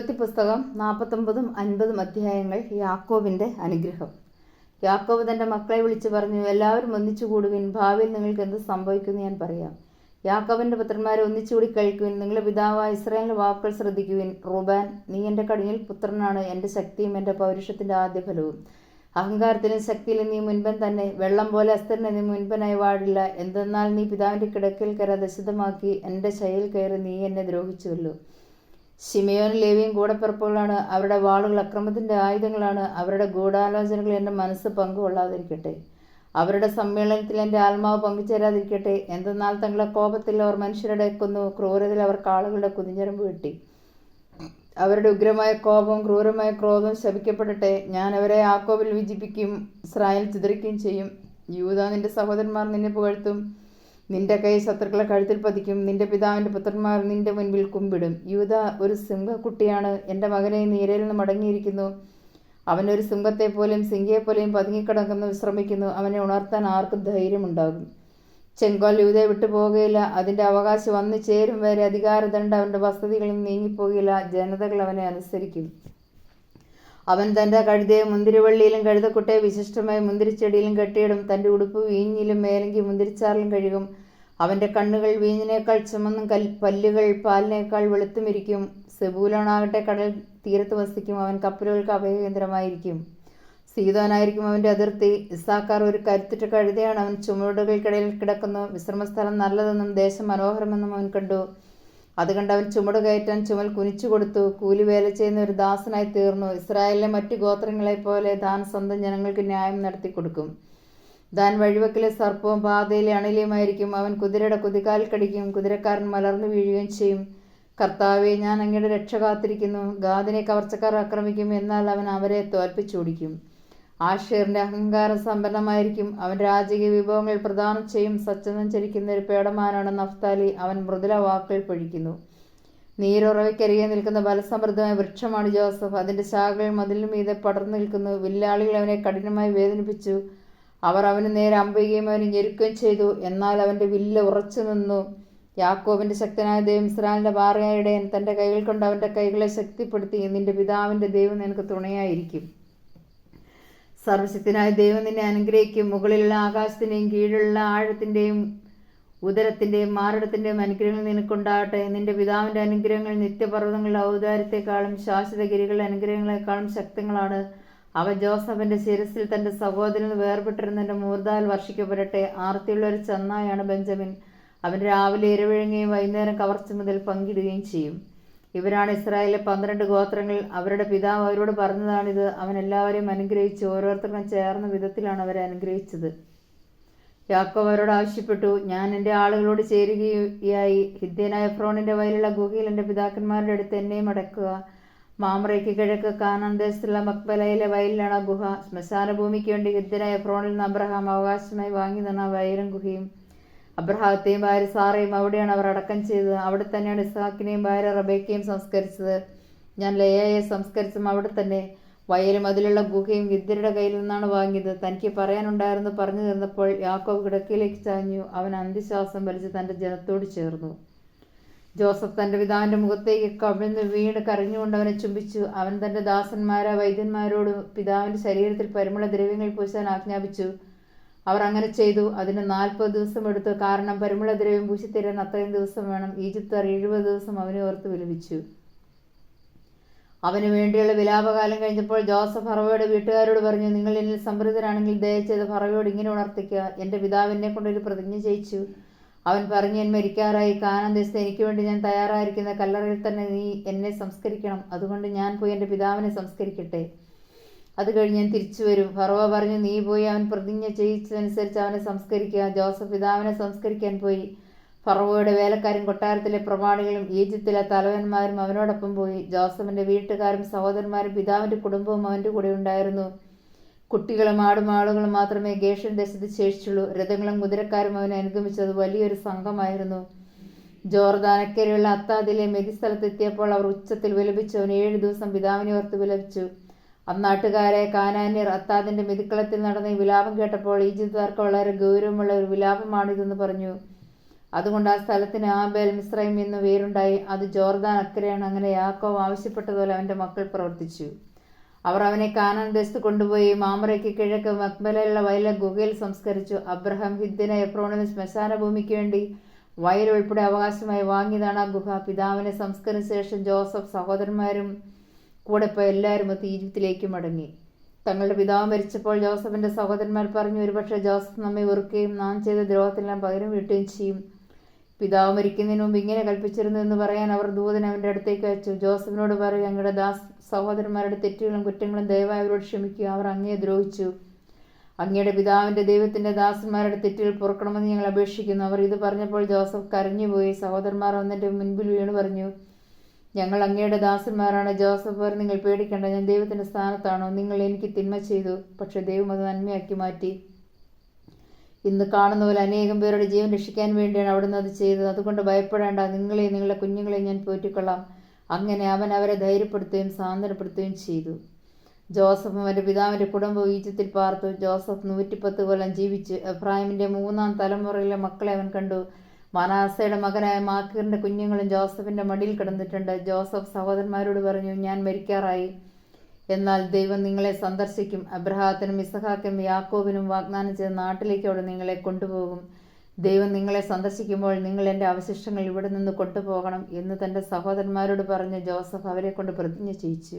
ഉൽപ്പത്തി പുസ്തകം 49, 50 അധ്യായങ്ങൾ. യാക്കോബിന്റെ അനുഗ്രഹം. യാക്കോബ് തന്റെ മക്കളെ വിളിച്ചു പറഞ്ഞു, എല്ലാവരും ഒന്നിച്ചു കൂടുവിൻ, ഭാവിയിൽ നിങ്ങൾക്ക് എന്ത് സംഭവിക്കുമെന്ന് ഞാൻ പറയാം. യാക്കോബിന്റെ പുത്രന്മാരെ ഒന്നിച്ചുകൂടി കഴിക്കുവിൻ, നിങ്ങളുടെ പിതാവായ ഇസ്രായേലിന്റെ വാക്കുകൾ ശ്രദ്ധിക്കുവിൻ. റൂബാൻ, നീ എൻ്റെ കടിഞ്ഞിൽ പുത്രനാണ്, എൻ്റെ ശക്തിയും എൻ്റെ പൗരുഷത്തിന്റെ ആദ്യഫലവും. അഹങ്കാരത്തിലും ശക്തിയിലും നീ മുൻപൻ തന്നെ, വെള്ളം പോലെ അസ്ഥിരന് നീ മുൻപനായി വാഴില്ല. എന്തെന്നാൽ നീ പിതാവിന്റെ കിടക്കയിൽ കയറാതെ അശുദ്ധമാക്കി എൻ്റെ ശയിൽ കയറി നീ എന്നെ ദ്രോഹിച്ചുവല്ലോ. ശിമെയോനും ലേവിയും കൂടപ്പിറപ്പുകളാണ്, അവരുടെ വാളുകൾ അക്രമത്തിന്റെ ആയുധങ്ങളാണ്. അവരുടെ ഗൂഢാലോചനകൾ എൻ്റെ മനസ്സ് പങ്കുകൊള്ളാതിരിക്കട്ടെ, അവരുടെ സമ്മേളനത്തിൽ എൻ്റെ ആത്മാവ് പങ്കുചേരാതിരിക്കട്ടെ. എന്തെന്നാൽ തങ്ങളുടെ കോപത്തിൽ അവർ മനുഷ്യരുടെ കൊന്നു, ക്രൂരതയിൽ അവർ കാളുകളുടെ കുതിഞ്ഞരമ്പ് വെട്ടി. അവരുടെ ഉഗ്രമായ കോപവും ക്രൂരമായ ക്രോധവും ശപിക്കപ്പെടട്ടെ. ഞാൻ അവരെ യാക്കോബിൽ വിജിപ്പിക്കും, ഇസ്രായേൽ ചിതറിക്കുകയും ചെയ്യും. യൂദാ, നിന്റെ സഹോദരന്മാർ നിന്നെ പുകഴ്ത്തും, നിന്റെ കൈ ശത്രുക്കളെ കഴുത്തിൽ പതിക്കും. നിന്റെ പിതാവിന്റെ പുത്രന്മാർ നിന്റെ മുൻപിൽ കുമ്പിടും. യൂദാ ഒരു സിംഹക്കുട്ടിയാണ്, എൻ്റെ മകനെ നീരയിൽ നിന്ന് മടങ്ങിയിരിക്കുന്നു. അവനൊരു സിംഹത്തെപ്പോലെയും സിംഹിയെപ്പോലെയും പതുങ്ങിക്കിടക്കുന്നു, വിശ്രമിക്കുന്നു. അവനെ ഉണർത്താൻ ആർക്കും ധൈര്യമുണ്ടാകും. ചെങ്കോൽ യൂദയെ വിട്ടുപോകുകയില്ല, അതിൻ്റെ അവകാശി വന്നു ചേരും വരെ അധികാരദണ്ഡ് അവൻ്റെ വസതികളിൽ നിന്ന് നീങ്ങിപ്പോകുകയില്ല. ജനതകൾ അവനെ അനുസരിക്കും. അവൻ തൻ്റെ കഴുതയെ മുന്തിരിവള്ളിയിലും കഴുതക്കുട്ടയെ വിശിഷ്ടമായ മുന്തിരിച്ചെടിയിലും കെട്ടിയിടും. തൻ്റെ ഉടുപ്പ് വീഞ്ഞിലും മേലങ്കി മുന്തിരിച്ചാറിലും കഴുകും. അവൻ്റെ കണ്ണുകൾ വീഞ്ഞിനേക്കാൾ ചുമന്നും പല്ലുകൾ പാലിനേക്കാൾ വെളുത്തുമിരിക്കും. സെബൂലോണാകട്ടെ കടൽ തീരത്ത് വസിക്കും, അവൻ കപ്പലുകൾക്ക് അഭയകേന്ദ്രമായിരിക്കും. സീദോനായിരിക്കും അവൻ്റെ അതിർത്തി. ഇസ്സാക്കാർ ഒരു കരുത്തുറ്റ കഴുതയാണ്, അവൻ ചുമടുകൾക്കിടയിൽ കിടക്കുന്നു. വിശ്രമസ്ഥലം നല്ലതെന്നും ദേശം മനോഹരമെന്നും അവൻ കണ്ടു. അത് കണ്ട് അവൻ ചുമട് കയറ്റാൻ ചുമൽ കുനിച്ചു കൊടുത്തു. കൂലി വേല ചെയ്യുന്ന ഒരു ദാസനായി തീർന്നു. ഇസ്രായേലിലെ മറ്റു ഗോത്രങ്ങളെപ്പോലെ താൻ സ്വന്തം ജനങ്ങൾക്ക് ന്യായം നടത്തി കൊടുക്കും. താൻ വഴിവെക്കിലെ സർപ്പവും പാതയിലെ അണിലിയുമായിരിക്കും. അവൻ കുതിരയുടെ കുതികാൽ കടിക്കും, കുതിരക്കാരൻ മലർന്നു വീഴുകയും ചെയ്യും. കർത്താവേ, ഞാൻ അങ്ങയുടെ രക്ഷ കാത്തിരിക്കുന്നു. ഗാദിനെ കവർച്ചക്കാർ ആക്രമിക്കും, എന്നാൽ അവൻ അവരെ തോൽപ്പിച്ചോടിക്കും. ആഷേറിന്റെ അഹങ്കാരം സമ്പന്നമായിരിക്കും, അവൻ രാജകീയ വിഭവങ്ങൾ പ്രദാനം ചെയ്യും. സച്ചന്തം ചരിക്കുന്ന ഒരു പേടമാനാണ് നഫ്താലി, അവൻ മൃദുല വാക്കുകൾ പൊഴിക്കുന്നു. നീരുറവയ്ക്കരികെ നിൽക്കുന്ന ബലസമൃദ്ധമായ വൃക്ഷമാണ് ജോസഫ്, അതിന്റെ ശാഖകൾ മതിലിനു മീതെ പടർന്നു നിൽക്കുന്നു. വില്ലാളികൾ അവനെ കഠിനമായി വേദനിപ്പിച്ചു, അവർ അവന് നേരെ അമ്പുകയും അവനെ ഞെരുക്കുകയും ചെയ്തു. എന്നാൽ അവന്റെ വില്ല് ഉറച്ചു നിന്നു. യാക്കോബിന്റെ ശക്തനായ ദൈവം, ഇസ്രായേലിന്റെ പാറയായ ഇടയൻ, തന്റെ കൈകൾ കൊണ്ട് അവന്റെ കൈകളെ ശക്തിപ്പെടുത്തി. നിന്റെ പിതാവിന്റെ ദൈവം നിനക്ക് തുണയായിരിക്കും. സർവശക്തനായ ദൈവം നിന്നെ അനുഗ്രഹിക്കും. മുകളിലുള്ള ആകാശത്തിന്റെയും കീഴിലുള്ള ആഴത്തിന്റെയും ഉദരത്തിന്റെയും മാറിടത്തിന്റെയും അനുഗ്രഹങ്ങൾ നിനക്കുണ്ടാകട്ടെ. നിന്റെ പിതാവിന്റെ അനുഗ്രഹങ്ങൾ നിത്യപർവ്വതങ്ങളുടെ ഔദാര്യത്തെക്കാളും ശാശ്വതഗിരികളുടെ അനുഗ്രഹങ്ങളെക്കാളും ശക്തങ്ങളാണ്. അവ ജോസഫിന്റെ ശിരസിൽ തന്റെ സഹോദരന് വേർപെട്ടിരുന്നതിന്റെ മൂർധാൽ വർഷിക്കപ്പെടട്ടെ. ആർത്തിയുള്ള ഒരു ചെന്നായാണ് ബെഞ്ചമിൻ, അവൻ രാവിലെ ഇരവിഴുങ്ങുകയും വൈകുന്നേരം കവർച്ച മുതൽ പങ്കിടുകയും ചെയ്യും. ഇവരാണ് ഇസ്രായേലിലെ 12 ഗോത്രങ്ങൾ. അവരുടെ പിതാവ് അവരോട് പറഞ്ഞതാണിത്. അവൻ എല്ലാവരെയും അനുഗ്രഹിച്ചു, ഓരോരുത്തർക്കും ചേർന്ന വിധത്തിലാണ് അവരെ അനുഗ്രഹിച്ചത്. യാക്കോബ് അവരോട് ആവശ്യപ്പെട്ടു, ഞാൻ എൻ്റെ ആളുകളോട് ചേരുകയായി. ഹിത്യനായ എഫ്രോണിന്റെ വയലുള്ള ഗുഹയിൽ എൻ്റെ പിതാക്കന്മാരുടെ അടുത്ത് എന്നെയും അടക്കുക. മാമ്രയ്ക്ക് കിഴക്ക് കാനാൻ ദേശത്തുള്ള മക്ബലയിലെ വയലിലാണ് ആ ഗുഹ. ശ്മശാന ഭൂമിക്ക് വേണ്ടി ഹിത്യനായ എഫ്രോണിൽ നിന്ന് അബ്രഹാം അവകാശമായി വാങ്ങി തന്ന വയലും ഗുഹയും. അബ്രഹാത്തെയും ഭാര്യ സാറയും അവിടെയാണ് അവർ അടക്കം ചെയ്തത്. അവിടെ തന്നെയാണ് ഇസ്ഹാക്കിനെയും ഭാര്യ റബേക്കയും സംസ്കരിച്ചത്. ഞാൻ ലേയയെ സംസ്കരിച്ചും അവിടെ തന്നെ. വയലും അതിലുള്ള ഗുഹയും ഗിദ്യരുടെ കയ്യിൽ നിന്നാണ് വാങ്ങിയത്. തനിക്ക് പറയാനുണ്ടായിരുന്നു പറഞ്ഞു തീർന്നപ്പോൾ യാക്കോബ് കിടക്കയിലേക്ക് ചാഞ്ഞു. അവൻ അന്ത്യശ്വാസം വലിച്ച് തൻ്റെ ജനത്തോട് ചേർന്നു. ജോസഫ് തൻ്റെ പിതാവിൻ്റെ മുഖത്തേക്ക് കവിഴ്ന്ന് വീണ് കരഞ്ഞുകൊണ്ട് അവനെ ചുംബിച്ചു. അവൻ തൻ്റെ ദാസന്മാരായ വൈദ്യന്മാരോട് പിതാവിൻ്റെ ശരീരത്തിൽ പരിമള ദ്രവ്യങ്ങൾ പൂശാൻ ആജ്ഞാപിച്ചു. അവർ അങ്ങനെ ചെയ്തു. അതിന് 40 ദിവസം എടുത്തു, കാരണം പരിമളദ്രവ്യം പൂശിത്തരാൻ അത്രയും ദിവസം വേണം. ഈജിപ്തുകാർ 70 ദിവസം അവനെ ഓർത്ത് വിലപിച്ചു. അവന് വേണ്ടിയുള്ള വിലാപകാലം കഴിഞ്ഞപ്പോൾ ജോസഫ് ഫറവോയുടെ വീട്ടുകാരോട് പറഞ്ഞു, നിങ്ങൾ എന്നിൽ സംപ്രീതരാണെങ്കിൽ ദയചെയ്ത് ഫറവോയോട് ഇങ്ങനെ ഉണർത്തിക്കുക, എൻ്റെ പിതാവ് എന്നെ കൊണ്ടൊരു പ്രതിജ്ഞ ചെയ്യിച്ചു. അവൻ പറഞ്ഞു, ഞാൻ മരിക്കാറായി. കാനാൻ ദേശത്ത് എനിക്ക് വേണ്ടി ഞാൻ തയ്യാറായിരിക്കുന്ന കല്ലറയിൽ തന്നെ നീ എന്നെ സംസ്കരിക്കണം. അതുകൊണ്ട് ഞാൻ പോയി എൻ്റെ പിതാവിനെ സംസ്കരിക്കട്ടെ, അത് കഴിഞ്ഞ് ഞാൻ തിരിച്ചു വരും. ഫറവോ പറഞ്ഞു, നീ പോയി അവൻ പ്രതിജ്ഞ ചെയ്യിച്ചതനുസരിച്ച് അവനെ സംസ്കരിക്കുക. ജോസഫ് പിതാവിനെ സംസ്കരിക്കാൻ പോയി. ഫറവോയുടെ വേലക്കാരും കൊട്ടാരത്തിലെ പ്രമാണികളും ഈജിപ്തിലെ തലവന്മാരും അവനോടൊപ്പം പോയി. ജോസഫിന്റെ വീട്ടുകാരും സഹോദരന്മാരും പിതാവിന്റെ കുടുംബവും അവൻ്റെ കൂടെ ഉണ്ടായിരുന്നു. കുട്ടികളും ആടുമാളുകളും മാത്രമേ ഗേഷൻ ദേശത്ത് ശേഷിച്ചുള്ളൂ. രഥങ്ങളും കുതിരക്കാരും അവനെ അനുഗമിച്ചത് വലിയൊരു സംഘമായിരുന്നു. ജോർദാനക്കരെയുള്ള അത്താദിലെ മെതിസ്ഥലത്തെത്തിയപ്പോൾ അവർ ഉച്ചത്തിൽ വിലപിച്ചു. അവൻ 7 ദിവസം പിതാവിനെ ഓർത്ത് വിലപിച്ചു. അന്നാട്ടുകാരായ കാനാന്യർ അത്താദിന്റെ മെതിക്കളത്തിൽ നടന്ന ഈ വിലാപം കേട്ടപ്പോൾ, ഈജിപ്തുകാർക്ക് വളരെ ഗൗരവമുള്ള ഒരു വിലാപമാണിതെന്ന് പറഞ്ഞു. അതുകൊണ്ട് ആ സ്ഥലത്തിന് ആബേൽ മിസ്രയീം എന്ന് പേരുണ്ടായി. അത് ജോർദാൻ അക്കരെയാണ്. അങ്ങനെ യാക്കോബ് ആവശ്യപ്പെട്ടതുപോലെ അവൻ്റെ മക്കൾ പ്രവർത്തിച്ചു. അവർ അവനെ കാനാൻ ദേശത്ത് കൊണ്ടുപോയി മാമ്രയ്ക്ക് കിഴക്ക് മക്ബലയിലുള്ള വയലിലെ ഗുഹയിൽ സംസ്കരിച്ചു. അബ്രഹാം ഹിദ്ദിനെ എഫ്രോണിന് ശ്മശാന ഭൂമിക്ക് വേണ്ടി വയൽ ഉൾപ്പെടെ അവകാശമായി വാങ്ങിയതാണ് ആ ഗുഹ. പിതാവിനെ സംസ്കരിച്ച ശേഷം ജോസഫ് സഹോദരന്മാരും കൂടെ പോയി എല്ലാവരും ഒത്ത് ഈജിപ്തിലേക്ക് മടങ്ങി. തങ്ങളുടെ പിതാവ് മരിച്ചപ്പോൾ ജോസഫിന്റെ സഹോദരന്മാർ പറഞ്ഞു, ഒരുപക്ഷെ ജോസഫ് നമ്മെ വെറുക്കുകയും നാം ചെയ്ത ദ്രോഹത്തിനെല്ലാം പകരം വീട്ടുകയും ചെയ്യും. പിതാവ് മരിക്കുന്നതിന് മുമ്പ് ഇങ്ങനെ കൽപ്പിച്ചിരുന്നു എന്ന് പറയാൻ അവർ ദൂതനെ അവൻ്റെ അടുത്തേക്ക് അയച്ചു. ജോസഫിനോട് പറയും, ഞങ്ങളുടെ സഹോദരന്മാരുടെ തെറ്റുകളും കുറ്റങ്ങളും ദയവായി അവരോട് ക്ഷമിക്കുക. അവർ അങ്ങയെ ദ്രോഹിച്ചു. അങ്ങയുടെ പിതാവിൻ്റെ ദൈവത്തിൻ്റെ ദാസന്മാരുടെ തെറ്റുകൾ പൊറുക്കണമെന്ന് ഞങ്ങൾ അപേക്ഷിക്കുന്നു. അവർ ഇത് പറഞ്ഞപ്പോൾ ജോസഫ് കരഞ്ഞുപോയി. സഹോദരന്മാർ വന്നിട്ട് മുൻപിൽ വീണു പറഞ്ഞു, ഞങ്ങൾ അങ്ങയുടെ ദാസന്മാരാണ്. ജോസഫ് പറഞ്ഞു, നിങ്ങൾ പേടിക്കേണ്ട, ഞാൻ ദൈവത്തിൻ്റെ സ്ഥാനത്താണോ? നിങ്ങൾ എനിക്ക് തിന്മ ചെയ്തു, പക്ഷെ ദൈവം അത് നന്മയാക്കി മാറ്റി. ഇന്ന് കാണുന്ന പോലെ അനേകം പേരുടെ ജീവൻ രക്ഷിക്കാൻ വേണ്ടിയാണ് അവിടുന്ന് അത് ചെയ്തത്. അതുകൊണ്ട് ഭയപ്പെടേണ്ട, നിങ്ങളെയും നിങ്ങളുടെ കുഞ്ഞുങ്ങളെയും ഞാൻ പോറ്റിക്കൊള്ളാം. അങ്ങനെ അവൻ അവരെ ധൈര്യപ്പെടുത്തുകയും സാന്ത്വനപ്പെടുത്തുകയും ചെയ്തു. ജോസഫും അവൻ്റെ പിതാവിൻ്റെ കുടുംബവും ഈജിപ്തിൽ പാർത്തു. ജോസഫ് 110 കൊല്ലം ജീവിച്ചു. എഫ്രായിമിൻ്റെ 3-ാം തലമുറയിലെ മക്കളെ അവൻ കണ്ടു. മനാസയുടെ മകനായ മാക്കീറിൻ്റെ കുഞ്ഞുങ്ങളും ജോസഫിൻ്റെ മടിയിൽ കിടന്നിട്ടുണ്ട്. ജോസഫ് സഹോദരന്മാരോട് പറഞ്ഞു, ഞാൻ മരിക്കാറായി, എന്നാൽ ദൈവം നിങ്ങളെ സന്ദർശിക്കും. അബ്രഹാത്തിനും ഇസഹാക്കിനും യാക്കോബിനും വാഗ്ദാനം ചെയ്ത നാട്ടിലേക്ക് അവിടെ നിങ്ങളെ കൊണ്ടുപോകും. ദൈവം നിങ്ങളെ സന്ദർശിക്കുമ്പോൾ നിങ്ങൾ എൻ്റെ അവശിഷ്ടങ്ങൾ ഇവിടെ നിന്ന് കൊണ്ടുപോകണം എന്ന് തൻ്റെ സഹോദരന്മാരോട് പറഞ്ഞ് ജോസഫ് അവരെ കൊണ്ട് പ്രതിജ്ഞ ചെയ്യിച്ചു.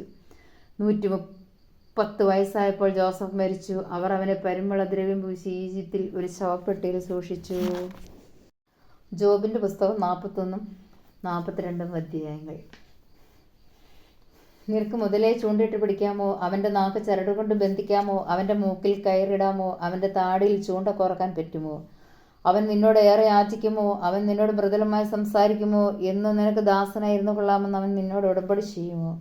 130 വയസ്സായപ്പോൾ ജോസഫ് മരിച്ചു. അവർ അവനെ പരിമളദ്രവ്യം പൂശി ഈജിപ്തിൽ ഒരു ശവപ്പെട്ടിയിൽ സൂക്ഷിച്ചു. ജോബിൻ്റെ പുസ്തകം 41-42 അധ്യായങ്ങൾ. നിനക്ക് മുതലേ ചൂണ്ടിട്ട് പിടിക്കാമോ? അവൻ്റെ നാക്ക് ചരടുകൊണ്ട് ബന്ധിക്കാമോ? അവൻ്റെ മൂക്കിൽ കയറിടാമോ? അവൻ്റെ താടിയിൽ ചൂണ്ട കോർക്കാൻ പറ്റുമോ? അവൻ നിന്നോട് ഏറെ യാചിക്കുമോ? അവൻ നിന്നോട് മൃദുലമായി സംസാരിക്കുമോ? എന്നും നിനക്ക് ദാസനായിരുന്നു കൊള്ളാമെന്ന് അവൻ നിന്നോട് ഉടമ്പടി ചെയ്യുമോ?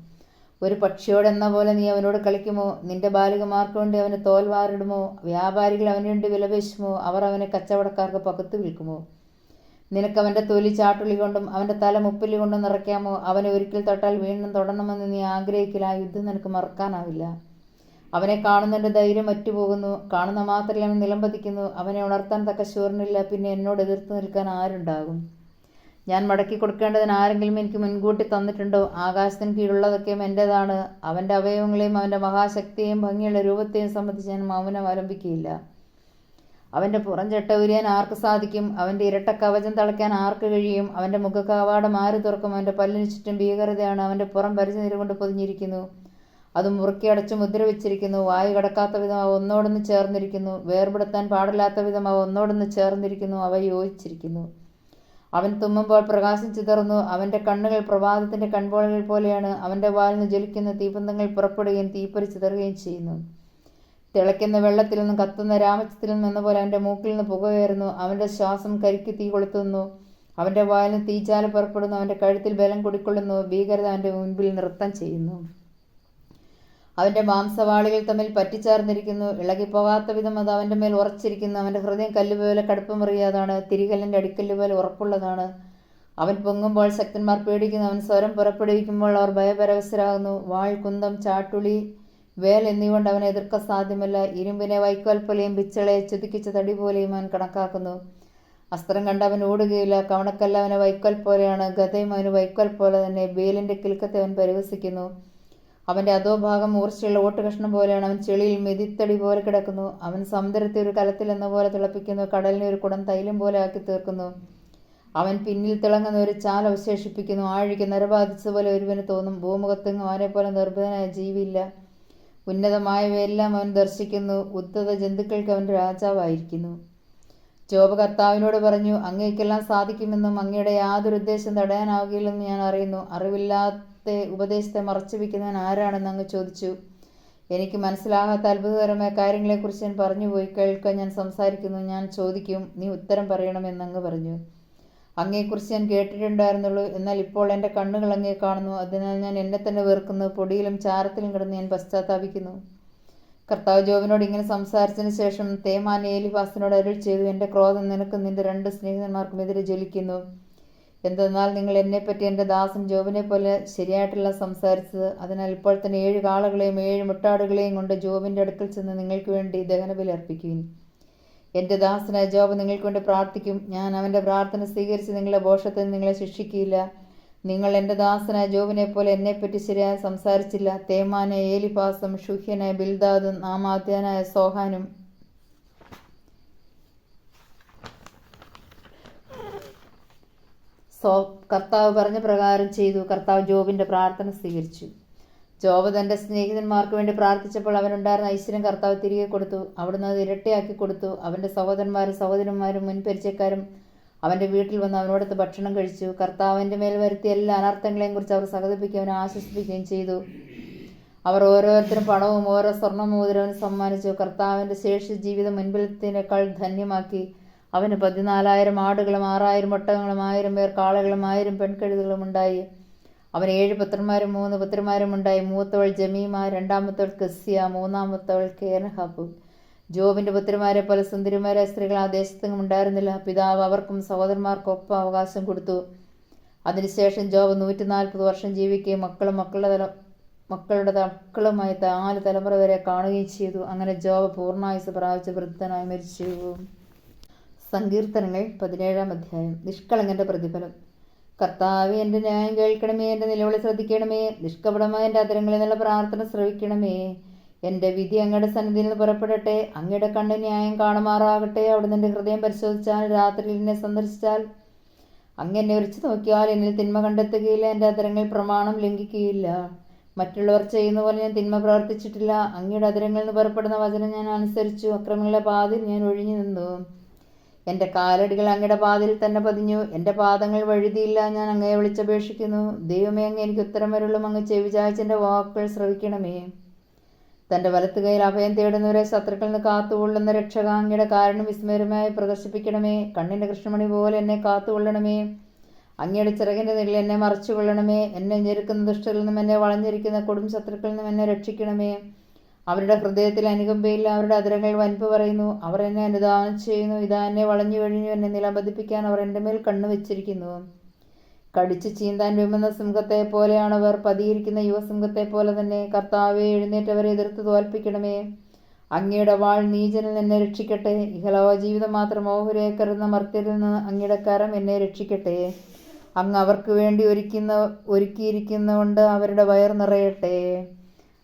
ഒരു പക്ഷിയോടെന്ന പോലെ നീ അവനോട് കളിക്കുമോ? നിന്റെ ബാലികമാർക്ക് വേണ്ടി അവന് തോൽ വാറിടുമോ? വ്യാപാരികൾ അവന് വേണ്ടി വിലപേശുമോ? അവർ അവനെ കച്ചവടക്കാർക്ക് പകുത്തു വിൽക്കുമോ? നിനക്ക് അവൻ്റെ തൊലി ചാട്ടുളി കൊണ്ടും അവൻ്റെ തല മുപ്പല്ലി കൊണ്ടും നിറയ്ക്കാമോ? അവനെ ഒരിക്കൽ തൊട്ടാൽ വീണ്ടും തൊടണമെന്ന് നീ ആഗ്രഹിക്കില്ല. ആ യുദ്ധം നിനക്ക് മറക്കാനാവില്ല. അവനെ കാണുന്നതിൻ്റെ ധൈര്യം മറ്റുപോകുന്നു. കാണുന്ന മാത്രയിൽ അവൻ നിലംപതിക്കുന്നു. അവനെ ഉണർത്താൻ തക്ക ശൂരനില്ല. പിന്നെ എന്നോട് എതിർത്ത് നിൽക്കാൻ ആരുണ്ടാകും? ഞാൻ മടക്കി കൊടുക്കേണ്ടതിന് ആരെങ്കിലും എനിക്ക് മുൻകൂട്ടി തന്നിട്ടുണ്ടോ? ആകാശത്തിന് കീഴുള്ളതൊക്കെയും എൻ്റേതാണ്. അവൻ്റെ അവയവങ്ങളെയും അവൻ്റെ മഹാശക്തിയെയും ഭംഗിയുള്ള രൂപത്തെയും സംബന്ധിച്ച് ഞാൻ മൗനം അവലംബിക്കുകയില്ല. അവൻ്റെ പുറംചട്ട ഉരിയാൻ ആർക്ക് സാധിക്കും? അവൻ്റെ ഇരട്ട കവചം തളയ്ക്കാൻ ആർക്ക് കഴിയും? അവൻ്റെ മുഖകവാടം ആര് തുറക്കും? അവൻ്റെ പല്ലിന് ചുറ്റും ഭീകരതയാണ്. അവൻ്റെ പുറം പരിചനിര കൊണ്ട് പൊതിഞ്ഞിരിക്കുന്നു. അത് മുറുക്കി അടച്ചു മുദ്ര വെച്ചിരിക്കുന്നു. വായു കടക്കാത്ത വിധം അവ ഒന്നോടൊന്ന് ചേർന്നിരിക്കുന്നു. വേർപെടുത്താൻ പാടില്ലാത്ത വിധം അവ ഒന്നോടൊന്ന് ചേർന്നിരിക്കുന്നു. അവ യോജിച്ചിരിക്കുന്നു. അവൻ തുമ്മുമ്പോൾ പ്രകാശം ചിതറുന്നു. അവൻ്റെ കണ്ണുകൾ പ്രഭാതത്തിൻ്റെ കൺപോളകൾ പോലെയാണ്. അവൻ്റെ വാലിൽ നിന്ന് ജ്വലിക്കുന്ന തീപന്തങ്ങൾ പുറപ്പെടുകയും തീപ്പൊരി ചിതറുകയും ചെയ്യുന്നു. തിളയ്ക്കുന്ന വെള്ളത്തിൽ നിന്നും കത്തുന്ന രാമച്ചത്തിൽ നിന്നും എന്ന പോലെ അവൻ്റെ മൂക്കിൽ നിന്ന് പുക കയറുന്നു. അവൻ്റെ ശ്വാസം കരിക്ക് തീ കൊളുത്തുന്നു. അവൻ്റെ വായിൽ നിന്ന് തീച്ചാല പുറപ്പെടുന്നു. അവൻ്റെ കഴുത്തിൽ ബലം കുടിക്കൊള്ളുന്നു. ഭീകരത അവൻ്റെ മുൻപിൽ നൃത്തം ചെയ്യുന്നു. അവൻ്റെ മാംസവാളികൾ തമ്മിൽ പറ്റിച്ചേർന്നിരിക്കുന്നു. ഇളകിപ്പോകാത്ത വിധം അത് അവൻ്റെ മേൽ ഉറച്ചിരിക്കുന്നു. അവൻ്റെ ഹൃദയം കല്ലുപോലെ കടുപ്പമറിയാതാണ്. തിരികല്ലിൻ്റെ അടിക്കല്ല് പോലെ ഉറപ്പുള്ളതാണ്. അവൻ പൊങ്ങുമ്പോൾ ശക്തന്മാർ പേടിക്കുന്നു. അവൻ സ്വരം പുറപ്പെടുവിക്കുമ്പോൾ അവർ ഭയപരവശരാകുന്നു. വാൾ, കുന്തം, ചാട്ടുളി, വേൽ എന്നിവ അവനെ എതിർക്കാൻ സാധ്യമല്ല. ഇരുമ്പിനെ വൈക്കോൽ പോലെയും പിച്ചളയെ ചുതുക്കിച്ച തടി പോലെയും അവൻ കണക്കാക്കുന്നു. അസ്ത്രം കണ്ട് അവൻ ഓടുകയില്ല. കവണക്കല്ല അവനെ വൈക്കോൽ പോലെയാണ്. ഗതയും അവന് വൈക്കോൽ പോലെ തന്നെ. ബേലിൻ്റെ കിൽക്കത്തെ അവൻ പരിഹസിക്കുന്നു. അവൻ്റെ അധോഭാഗം മൂർച്ചയുള്ള ഓട്ടുകഷ്ണം പോലെയാണ്. അവൻ ചെളിയിൽ മെതിത്തടി പോലെ കിടക്കുന്നു. അവൻ സമുദ്രത്തെ ഒരു കലത്തിൽ എന്ന പോലെ തിളപ്പിക്കുന്നു. കടലിനെ ഒരു കുടം തൈലം പോലെ ആക്കി തീർക്കുന്നു. അവൻ പിന്നിൽ തിളങ്ങുന്ന ഒരു ചാൽ അവശേഷിപ്പിക്കുന്നു. ആഴിക്ക് നരബാധിച്ചതുപോലെ ഒരുവന് തോന്നും. ഭൂമുഖത്തെങ്ങും അവനെ പോലെ നിർഭയനായ ജീവിയില്ല. ഉന്നതമായവയെല്ലാം അവൻ ദർശിക്കുന്നു. ഉദ്ധത ജന്തുക്കൾക്ക് അവൻ രാജാവായിരിക്കുന്നു. ജോബ് കർത്താവിനോട് പറഞ്ഞു, അങ്ങേക്കെല്ലാം സാധിക്കുമെന്നും അങ്ങയുടെ യാതൊരു ഉദ്ദേശം തടയാനാവുകയില്ലെന്നും ഞാൻ അറിയുന്നു. അറിവില്ലാത്ത ഉപദേശത്തെ മറച്ചു വയ്ക്കുന്നവൻ ആരാണെന്ന് അങ്ങ് ചോദിച്ചു. എനിക്ക് മനസ്സിലാകാത്ത അത്ഭുതകരമായ കാര്യങ്ങളെക്കുറിച്ച് ഞാൻ പറഞ്ഞുപോയി. കേൾക്കാൻ ഞാൻ സംസാരിക്കുന്നു. ഞാൻ ചോദിക്കും, നീ ഉത്തരം പറയണമെന്ന് അങ്ങ് പറഞ്ഞു. അങ്ങയെക്കുറിച്ച് ഞാൻ കേട്ടിട്ടുണ്ടായിരുന്നുള്ളൂ. എന്നാൽ ഇപ്പോൾ എൻ്റെ കണ്ണുകൾ അങ്ങേ കാണുന്നു. അതിനാൽ ഞാൻ എന്നെ തന്നെ വെറുക്കുന്നു. പൊടിയിലും ചാരത്തിലും കിടന്ന് ഞാൻ പശ്ചാത്താപിക്കുന്നു. കർത്താവ് ജോബിനോട് ഇങ്ങനെ സംസാരിച്ചതിന് ശേഷം തേമാൻ എലീഫാസിനോട് അരുൾ ചെയ്തു, എൻ്റെ ക്രോധം നിനക്കും നിന്റെ 2 സ്നേഹിതന്മാർക്കും എതിരെ ജ്വലിക്കുന്നു. എന്തെന്നാൽ നിങ്ങൾ എന്നെപ്പറ്റി എൻ്റെ ദാസൻ ജോബിനെ പോലെ ശരിയായിട്ടല്ല സംസാരിച്ചത്. അതിനാൽ ഇപ്പോൾ തന്നെ 7 കാളകളെയും 7 മുട്ടാടുകളെയും കൊണ്ട് ജോബിൻ്റെ അടുക്കൽ ചെന്ന് നിങ്ങൾക്ക് വേണ്ടി ദഹനബലി അർപ്പിക്കുവിൻ. എൻ്റെ ദാസനായ ജോബ് നിങ്ങൾക്ക് വേണ്ടി പ്രാർത്ഥിക്കും. ഞാൻ അവൻ്റെ പ്രാർത്ഥന സ്വീകരിച്ച് നിങ്ങളുടെ ദോഷത്തിൽ നിങ്ങളെ ശിക്ഷിക്കുകയില്ല. നിങ്ങൾ എൻ്റെ ദാസനായ ജോബിനെ പോലെ എന്നെപ്പറ്റി ശരിയായി സംസാരിച്ചില്ല. തേമാനായ ഏലിഫാസും ഷുഹ്യനായ ബിൽദാദും നാമാത്യനായ സോഹാനും കർത്താവ് പറഞ്ഞ പ്രകാരം ചെയ്തു. കർത്താവ് ജോബിൻ്റെ പ്രാർത്ഥന സ്വീകരിച്ചു. ജോബ് തൻ്റെ സ്നേഹിതന്മാർക്ക് വേണ്ടി പ്രാർത്ഥിച്ചപ്പോൾ അവനുണ്ടായിരുന്ന ഐശ്വര്യം കർത്താവ് തിരികെ കൊടുത്തു. അവിടുന്ന് അത് ഇരട്ടിയാക്കി കൊടുത്തു. അവൻ്റെ സഹോദരന്മാരും സഹോദരന്മാരും മുൻപരിചയക്കാരും അവൻ്റെ വീട്ടിൽ വന്ന് അവനോടൊത്ത് ഭക്ഷണം കഴിച്ചു. കർത്താവ് അവൻ്റെ മേൽ വരുത്തിയ എല്ലാ അനർത്ഥങ്ങളെയും കുറിച്ച് അവർ സഹതിപ്പിക്കുകയും അവനെ ആശ്വസിപ്പിക്കുകയും ചെയ്തു. അവർ ഓരോരുത്തരും പണവും ഓരോ സ്വർണ്ണമോതിരവും സമ്മാനിച്ചു. കർത്താവിൻ്റെ ശേഷി ജീവിതം മുൻപിലത്തേക്കാൾ ധന്യമാക്കി. അവന് 14,000 ആടുകളും 6,000 ഒട്ടകങ്ങളും 1,000 പേർ കാളകളും 1,000 പെൺകഴുതകളും ഉണ്ടായി. അവന് 7 പുത്രന്മാരും 3 പുത്രിമാരും ഉണ്ടായി. മൂത്തവൾ ജമീമ, രണ്ടാമത്തവൾ കെസ്യ, മൂന്നാമത്തവൾ കേനഹബ്. ജോബിൻ്റെ പുത്രിമാരെ പോലെ സുന്ദരിമാരായ സ്ത്രീകൾ ആ ദേശത്തെങ്ങും ഉണ്ടായിരുന്നില്ല. പിതാവ് അവർക്കും സഹോദരന്മാർക്കും ഒപ്പം അവകാശം കൊടുത്തു. അതിനുശേഷം ജോബ് 140 വർഷം ജീവിക്കുകയും മക്കളുടെ മക്കളുമായി 4 തലമുറ വരെ കാണുകയും ചെയ്തു. അങ്ങനെ ജോബ് പൂർണ്ണായുസ് പ്രാപിച്ച് വൃദ്ധനായി മരിച്ചു. സങ്കീർത്തനങ്ങൾ 17-ാം അധ്യായം. നിഷ്കളങ്കൻ്റെ പ്രതിഫലം. കർത്താവേ, എൻ്റെ ന്യായം കേൾക്കണമേ, എൻ്റെ നിലവിളി ശ്രദ്ധിക്കണമേ. നിഷ്കപടമായ എൻ്റെ അധരങ്ങളിൽ നിന്നുള്ള പ്രാർത്ഥന ശ്രവിക്കണമേ. എൻ്റെ വിധി അങ്ങയുടെ സന്നിധിയിൽ നിന്ന് പുറപ്പെടട്ടെ. അങ്ങയുടെ കണ്ണ് ന്യായം കാണുമാറാകട്ടെ. അവിടുന്ന് എൻ്റെ ഹൃദയം പരിശോധിച്ചാൽ, രാത്രിയിൽ എന്നെ സന്ദർശിച്ചാൽ, അങ്ങ് എന്നെ ഉരച്ചു നോക്കിയാൽ എന്നിൽ തിന്മ കണ്ടെത്തുകയില്ല. എൻ്റെ അധരങ്ങൾ പ്രമാണം ലംഘിക്കുകയില്ല. മറ്റുള്ളവർ ചെയ്യുന്ന പോലെ ഞാൻ തിന്മ പ്രവർത്തിച്ചിട്ടില്ല. അങ്ങയുടെ അധരങ്ങളിൽ നിന്ന് പുറപ്പെടുന്ന വചനം ഞാൻ അനുസരിച്ചു. അക്രമങ്ങളുടെ പാതിൽ ഞാൻ ഒഴിഞ്ഞു നിന്നു. എൻ്റെ കാലടികൾ അങ്ങയുടെ പാതിൽ തന്നെ പതിഞ്ഞു. എൻ്റെ പാദങ്ങൾ വഴുതിയില്ല. ഞാൻ അങ്ങയെ വിളിച്ചപേക്ഷിക്കുന്നു. ദൈവമേ, അങ്ങ് എനിക്ക് ഉത്തരം വരുള്ളും. അങ്ങ് ചെവിചായ്ച്ച് എൻ്റെ വാക്കുകൾ ശ്രവിക്കണമേ. തൻ്റെ വലത്ത് കൈയിൽ അഭയം തേടുന്നവരെ ശത്രുക്കളിൽ നിന്ന് കാത്തുകൊള്ളുന്ന രക്ഷക, അങ്ങയുടെ കാരണം വിസ്മയമായി പ്രദർശിപ്പിക്കണമേ. കണ്ണിൻ്റെ കൃഷ്ണമണി പോലെ എന്നെ കാത്തുകൊള്ളണമേ. അങ്ങയുടെ ചിറകിൻ്റെ നിഴലിൽ എന്നെ മറച്ചുകൊള്ളണമേ. എന്നെ ഞെരുക്കുന്ന ദുഷ്ടരിൽ നിന്നും എന്നെ വളഞ്ഞിരിക്കുന്ന കൊടും ശത്രുക്കളിൽ നിന്നും എന്നെ രക്ഷിക്കണമേ. അവരുടെ ഹൃദയത്തിൽ അനുകമ്പയില്ല. അവരുടെ അധരങ്ങൾ വൻപ് പറയുന്നു. അവർ എന്നെ അനുധാവനം ചെയ്യുന്നു. ഇതാ എന്നെ വളഞ്ഞു കഴിഞ്ഞു. എന്നെ നിലംപതിപ്പിക്കാൻ അവർ എൻ്റെ മേൽ കണ്ണു വെച്ചിരിക്കുന്നു. കടിച്ചു ചീന്താൻ വിമുന്ന സിംഹത്തെ പോലെയാണവർ. പതിയിരിക്കുന്ന യുവസിംഹത്തെ പോലെ തന്നെ. കർത്താവെ, എഴുന്നേറ്റവരെ എതിർത്ത് തോൽപ്പിക്കണമേ. അങ്ങയുടെ വാൾ നീചനിൽ എന്നെ രക്ഷിക്കട്ടെ. ഇഹലോക ജീവിതം മാത്രം ഓഹരിയെ കരുതുന്ന മർത്യരിൽ നിന്ന് അങ്ങയുടെ കരം എന്നെ രക്ഷിക്കട്ടെ. അങ്ങ് അവർക്ക് വേണ്ടി ഒരുക്കിയിരിക്കുന്നതുകൊണ്ട് അവരുടെ വയർ നിറയട്ടെ.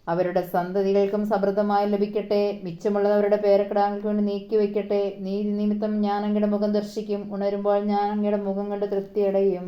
അവരുടെ സന്തതികൾക്കും സമൃദ്ധമായി ലഭിക്കട്ടെ. മിച്ചമുള്ളത് അവരുടെ പേരക്കിടാങ്ങൾക്ക് വേണ്ടി നീക്കി വയ്ക്കട്ടെ. നീതി നിമിത്തം ഞാൻ അങ്ങയുടെ മുഖം ദർശിക്കും. ഉണരുമ്പോൾ ഞാൻ അങ്ങയുടെ മുഖം കണ്ട് തൃപ്തിയടയും.